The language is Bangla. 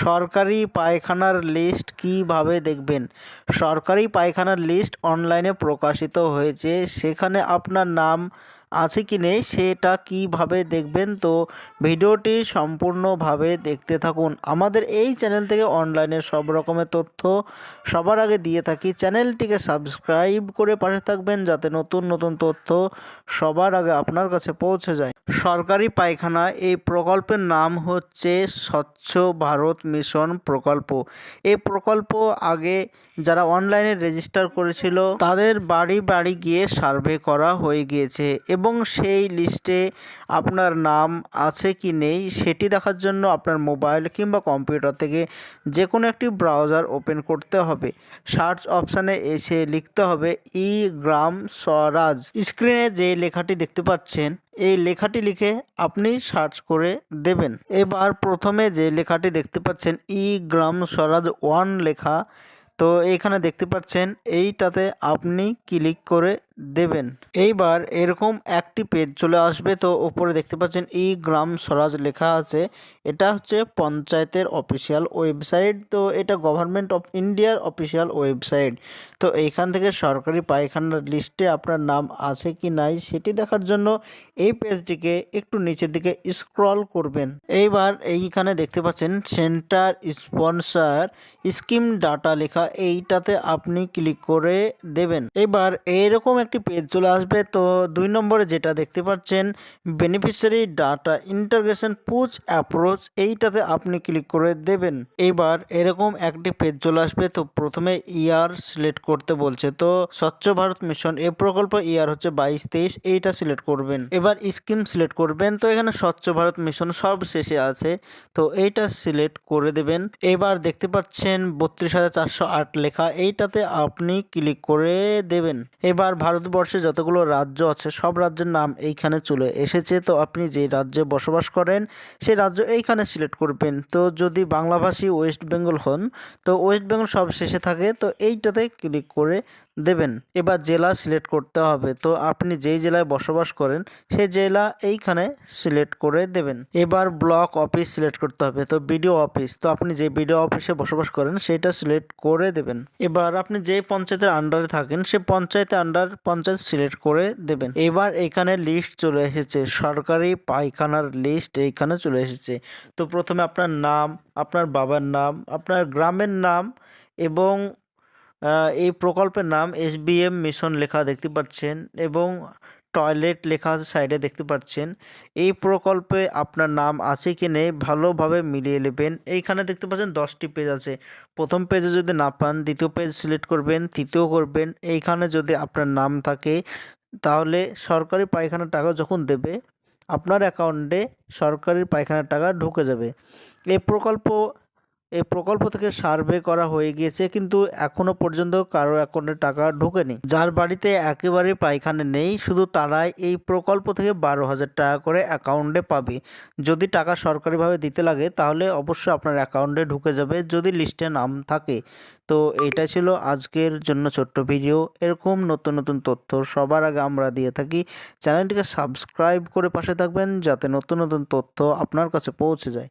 সরকারি পায়খানার লিস্ট কিভাবে দেখবেন? সরকারি পায়খানার লিস্ট অনলাইনে প্রকাশিত হয়েছে, সেখানে আপনার নাম আছে কি নেই সেটা কিভাবে দেখবেন? তো ভিডিওটি সম্পূর্ণভাবে দেখতে থাকুন। আমাদের এই চ্যানেল থেকে অনলাইনে সব রকমের তথ্য সবার আগে দিয়ে থাকি। চ্যানেলটিকে সাবস্ক্রাইব করে পাশে থাকবেন যাতে নতুন নতুন তথ্য সবার আগে আপনার কাছে পৌঁছে যায়। সরকারি পায়খানা এই প্রকল্পের নাম হচ্ছে স্বচ্ছ ভারত মিশন প্রকল্প। এই প্রকল্প আগে যারা অনলাইনে রেজিস্টার করেছিল তাদের বাড়ি বাড়ি গিয়ে সার্ভে করা হয়ে গিয়েছে এবং সেই লিস্টে আপনার নাম আছে কি নেই সেটি দেখার জন্য আপনার মোবাইল কিংবা কম্পিউটার থেকে যে কোনো একটি ব্রাউজার ওপেন করতে হবে। সার্চ অপশানে এসে লিখতে হবে গ্রাম স্বরাজ। স্ক্রিনে যে লেখাটি দেখতে পাচ্ছেন এই লেখাটি লিখে আপনি সার্চ করে দেবেন। এবার প্রথমে যে লেখাটি দেখতে পাচ্ছেন গ্রাম স্বরাজ 1 লেখা, তো এইখানে দেখতে পাচ্ছেন এইটাতে আপনি ক্লিক করে দেবেন। এইবার এরকম একটি পেজ চলে আসবে, তো উপরে দেখতে পাচ্ছেন গ্রাম স্বরাজ লেখা আছে। এটা হচ্ছে পঞ্চায়েতের অফিসিয়াল ওয়েবসাইট, তো এটা গভর্নমেন্ট অফ ইন্ডিয়ার অফিসিয়াল ওয়েবসাইট। তো এইখান থেকে সরকারি পায়খানার লিস্টে আপনার নাম আছে কি নাই সেটি দেখার জন্য এই পেজটিকে একটু নিচের দিকে স্ক্রল করবেন। এইবার এইখানে দেখতে পাচ্ছেন সেন্টার স্পন্সর স্কিম ডাটা লেখা, এইটাতে আপনি ক্লিক করে দেবেন। এবার এরকম একটি পেজ চলে আসবে, তো 2 নম্বরে যেটা দেখতে পাচ্ছেন beneficiary data integration push approach, এইটাতে আপনি ক্লিক করে দেবেন। এবার এরকম একটি পেজ চলে আসবে, তো প্রথমে ইয়ার সিলেক্ট করতে বলছে। তো স্বচ্ছ ভারত মিশন এই প্রকল্প ইয়ার হচ্ছে 22-23, এইটা সিলেক্ট করবেন। এবার স্কিম সিলেক্ট করবেন, তো এখানে স্বচ্ছ ভারত মিশন সব শেষে আছে, তো এইটা সিলেক্ট করে দেবেন। এবার দেখতে পাচ্ছেন 32,408 লেখা, এইটাতে আপনি ক্লিক করে দেবেন। এবার ভারতবর্ষে যতগুলো রাজ্য আছে সব রাজ্যের নাম এইখানে চলে এসেছে, তো আপনি যে রাজ্যে বসবাস করেন সেই রাজ্য এইখানে সিলেক্ট করবেন। তো যদি বাংলাভাষী ওয়েস্ট বেঙ্গল হন তো ওয়েস্ট বেঙ্গল সব শেষে থাকে, তো এইটাতে ক্লিক করে দেবেন। এবার জেলা সিলেক্ট করতে হবে, তো আপনি যেই জেলায় বসবাস করেন সেই জেলা এইখানে সিলেক্ট করে দেবেন। এবার ব্লক অফিস সিলেক্ট করতে হবে, তো বিডিও অফিস, তো আপনি যে বিডিও অফিসে বসবাস করেন সেটা সিলেক্ট করে দেবেন। এবার আপনি যে পঞ্চায়েতের আন্ডারে থাকেন সে পঞ্চায়েত সিলেক্ট করে দেবেন। এবার এখানে লিস্ট চলে এসেছে, সরকারি পায়খানার লিস্ট এইখানে চলে এসেছে। তো প্রথমে আপনার নাম, আপনার বাবার নাম, আপনার গ্রামের নাম এবং এই প্রকল্পের নাম SBM মিশন লেখা দেখতে পাচ্ছেন এবং টয়লেট লেখা আছে সাইডে দেখতে পাচ্ছেন। এই প্রকল্পে আপনার নাম আছে কি নেই ভালোভাবে মিলিয়ে নেবেন। এইখানে দেখতে পাচ্ছেন 10টি পেজ আছে। প্রথম পেজে যদি না পান দ্বিতীয় পেজ সিলেক্ট করবেন, তৃতীয় করবেন। এইখানে যদি আপনার নাম থাকে তাহলে সরকারি পায়খানার টাকা যখন দেবে আপনার অ্যাকাউন্টে সরকারি পায়খানার টাকা ঢুকে যাবে। এই প্রকল্প থেকে সার্ভে করা হয়ে গিয়েছে, কিন্তু এখনো পর্যন্ত কারো অ্যাকাউন্টে টাকা ঢোকেনি। যার বাড়িতে একেবারে পায়খানা নেই শুধু তারাই এই প্রকল্প থেকে 12,000 টাকা করে অ্যাকাউন্টে পাবে। যদি টাকা সরকারিভাবে দিতে লাগে তাহলে অবশ্যই আপনার অ্যাকাউন্টে ঢুকে যাবে যদি লিস্টে নাম থাকে। তো এইটা ছিল আজকের জন্য ছোট্ট ভিডিও। এরকম নতুন নতুন তথ্য সবার আগে আমরা দিয়ে থাকি। চ্যানেলটিকে সাবস্ক্রাইব করে পাশে থাকবেন যাতে নতুন নতুন তথ্য আপনার কাছে পৌঁছে যায়।